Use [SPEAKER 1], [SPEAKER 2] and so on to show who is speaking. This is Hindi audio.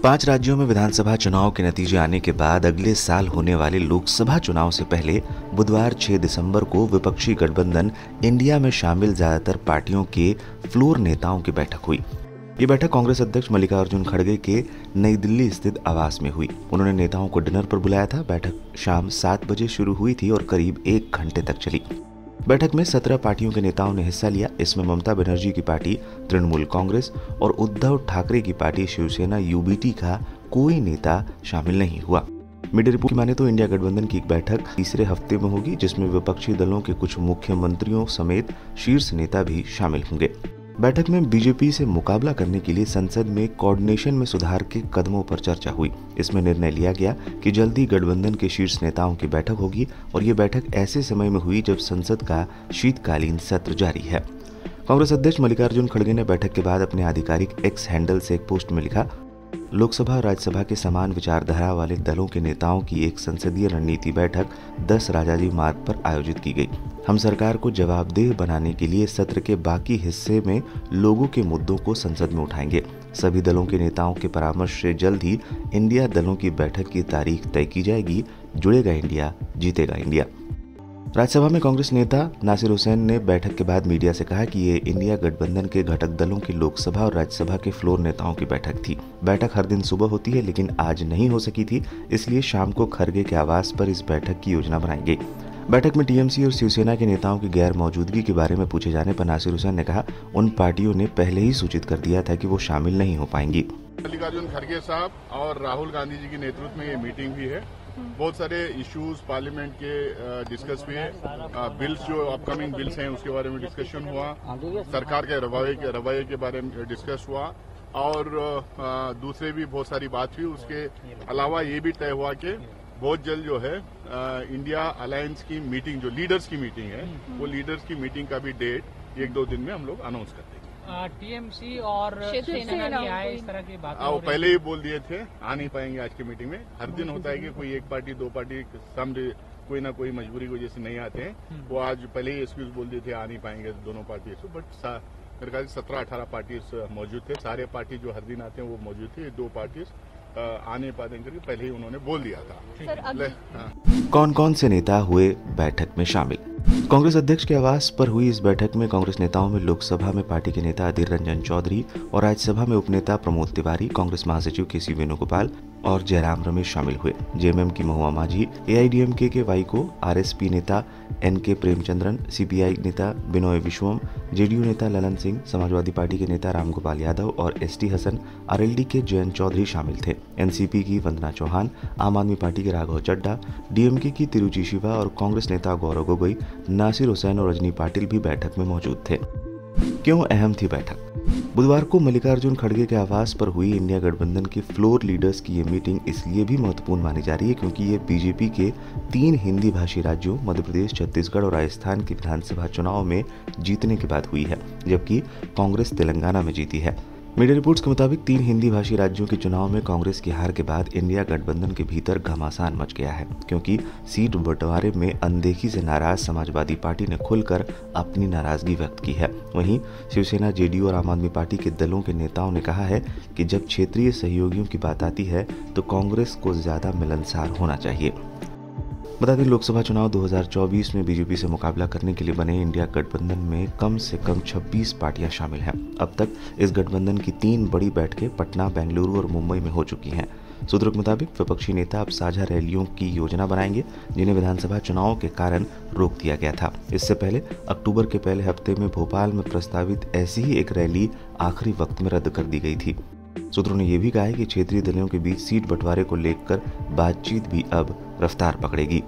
[SPEAKER 1] 5 राज्यों में विधानसभा चुनाव के नतीजे आने के बाद अगले साल होने वाले लोकसभा चुनाव से पहले बुधवार 6 दिसंबर को विपक्षी गठबंधन इंडिया में शामिल ज्यादातर पार्टियों के फ्लोर नेताओं की बैठक हुई। ये बैठक कांग्रेस अध्यक्ष मल्लिकार्जुन खड़गे के नई दिल्ली स्थित आवास में हुई। उन्होंने नेताओं को डिनर पर बुलाया था। बैठक शाम 7 बजे शुरू हुई थी और करीब 1 घंटे तक चली। बैठक में 17 पार्टियों के नेताओं ने हिस्सा लिया। इसमें ममता बनर्जी की पार्टी तृणमूल कांग्रेस और उद्धव ठाकरे की पार्टी शिवसेना यूबीटी का कोई नेता शामिल नहीं हुआ। मीडिया रिपोर्ट की माने तो इंडिया गठबंधन की एक बैठक तीसरे हफ्ते में होगी, जिसमें विपक्षी दलों के कुछ मुख्यमंत्रियों समेत शीर्ष नेता भी शामिल होंगे। बैठक में बीजेपी से मुकाबला करने के लिए संसद में कोऑर्डिनेशन में सुधार के कदमों पर चर्चा हुई। इसमें निर्णय लिया गया कि जल्दी गठबंधन के शीर्ष नेताओं की बैठक होगी और ये बैठक ऐसे समय में हुई जब संसद का शीतकालीन सत्र जारी है। कांग्रेस अध्यक्ष मल्लिकार्जुन खड़गे ने बैठक के बाद अपने आधिकारिक एक्स हैंडल से एक पोस्ट में लिखा, लोकसभा और राज्यसभा के समान विचारधारा वाले दलों के नेताओं की एक संसदीय रणनीति बैठक 10 राजाजी मार्ग पर आयोजित की गई। हम सरकार को जवाबदेह बनाने के लिए सत्र के बाकी हिस्से में लोगों के मुद्दों को संसद में उठाएंगे। सभी दलों के नेताओं के परामर्श से जल्द ही इंडिया दलों की बैठक की तारीख तय की जाएगी। जुड़ेगा इंडिया, जीतेगा इंडिया। राज्यसभा में कांग्रेस नेता नासिर हुसैन ने बैठक के बाद मीडिया से कहा कि ये इंडिया गठबंधन के घटक दलों की लोकसभा और राज्यसभा के फ्लोर नेताओं की बैठक थी। बैठक हर दिन सुबह होती है, लेकिन आज नहीं हो सकी थी, इसलिए शाम को खड़गे के आवास पर इस बैठक की योजना बनाई गई। बैठक में टीएमसी और शिवसेना के नेताओं की गैर मौजूदगी के बारे में पूछे जाने पर नासिर हुसैन ने कहा, उन पार्टियों ने पहले ही सूचित कर दिया था कि वो शामिल नहीं हो पाएंगी।
[SPEAKER 2] मल्लिकार्जुन खड़गे साहब और राहुल गांधी जी की नेतृत्व में ये मीटिंग भी है। बहुत सारे इश्यूज पार्लियामेंट के डिस्कस हुए। बिल्स जो अपकमिंग बिल्स हैं उसके बारे में डिस्कशन हुआ। सरकार के रवैये के बारे में डिस्कस हुआ और दूसरे भी बहुत सारी बात हुई। उसके अलावा ये भी तय हुआ कि बहुत जल्द जो है इंडिया अलायंस की मीटिंग, जो लीडर्स की मीटिंग है, वो लीडर्स की मीटिंग का भी डेट 1-2 दिन में हम लोग अनाउंस कर देंगे।
[SPEAKER 3] टीएमसी और शिवसेना नहीं आए, इस तरह की बातें
[SPEAKER 2] वो पहले ही बोल दिए थे, आ नहीं पाएंगे आज की मीटिंग में। हर दिन होता है कि कोई एक पार्टी 2 पार्टी कोई ना कोई मजबूरी की वजह से नहीं आते हैं। वो आज पहले ही एक्सक्यूज बोल दिए थे, आ नहीं पाएंगे दोनों पार्टी। बट मेरे ख्याल से 17-18 पार्टी मौजूद थे। सारे पार्टी जो हर दिन आते हैं वो मौजूद थे। 2 पार्टी आ नहीं पाते करके पहले ही उन्होंने बोल दिया था।
[SPEAKER 1] कौन कौन से नेता हुए बैठक में शामिल? कांग्रेस अध्यक्ष के आवास पर हुई इस बैठक में कांग्रेस नेताओं में लोकसभा में पार्टी के नेता अधीर रंजन चौधरी और राज्यसभा में उपनेता प्रमोद तिवारी, कांग्रेस महासचिव केसी वेणुगोपाल और जयराम रमेश शामिल हुए। जेएमएम की महुआ माझी, एआईडीएमके के वाईको, आरएसपी नेता एनके प्रेमचंद्रन, सीपीआई नेता बिनोय विश्वम, जेडीयू नेता ललन सिंह, समाजवादी पार्टी के नेता रामगोपाल यादव और एसटी हसन, आरएलडी के जयंत चौधरी शामिल थे। एनसीपी की वंदना चौहान, आम आदमी पार्टी के राघव चड्ढा, डीएमके की तिरुचि शिवा और कांग्रेस नेता गौरव गोगोई, नासिर हुसैन और रजनी पाटिल भी बैठक में मौजूद थे। क्यों अहम थी बैठक? बुधवार को मल्लिकार्जुन खड़गे के आवास पर हुई इंडिया गठबंधन के फ्लोर लीडर्स की ये मीटिंग इसलिए भी महत्वपूर्ण मानी जा रही है क्योंकि ये बीजेपी के 3 हिंदी भाषी राज्यों मध्य प्रदेश, छत्तीसगढ़ और राजस्थान के विधानसभा चुनाव में जीतने के बाद हुई है, जबकि कांग्रेस तेलंगाना में जीती है। मीडिया रिपोर्ट्स के मुताबिक 3 हिंदी भाषी राज्यों के चुनाव में कांग्रेस की हार के बाद इंडिया गठबंधन के भीतर घमासान मच गया है, क्योंकि सीट बंटवारे में अनदेखी से नाराज समाजवादी पार्टी ने खुलकर अपनी नाराजगी व्यक्त की है। वहीं शिवसेना, जेडीयू और आम आदमी पार्टी के दलों के नेताओं ने कहा है कि जब क्षेत्रीय सहयोगियों की बात आती है तो कांग्रेस को ज्यादा मिलनसार होना चाहिए। बता दें, लोकसभा चुनाव 2024 में बीजेपी से मुकाबला करने के लिए बने इंडिया गठबंधन में कम से कम 26 पार्टियां शामिल हैं। अब तक इस गठबंधन की 3 बड़ी बैठकें पटना, बेंगलुरु और मुंबई में हो चुकी हैं। सूत्रों के मुताबिक विपक्षी नेता अब साझा रैलियों की योजना बनाएंगे, जिन्हें विधानसभा चुनाव के कारण रोक दिया गया था। इससे पहले अक्टूबर के पहले हफ्ते में भोपाल में प्रस्तावित ऐसी ही एक रैली आखिरी वक्त में रद्द कर दी गई थी। सूत्रों ने यह भी कहा है कि क्षेत्रीय दलों के बीच सीट बंटवारे को लेकर बातचीत भी अब रफ्तार पकड़ेगी।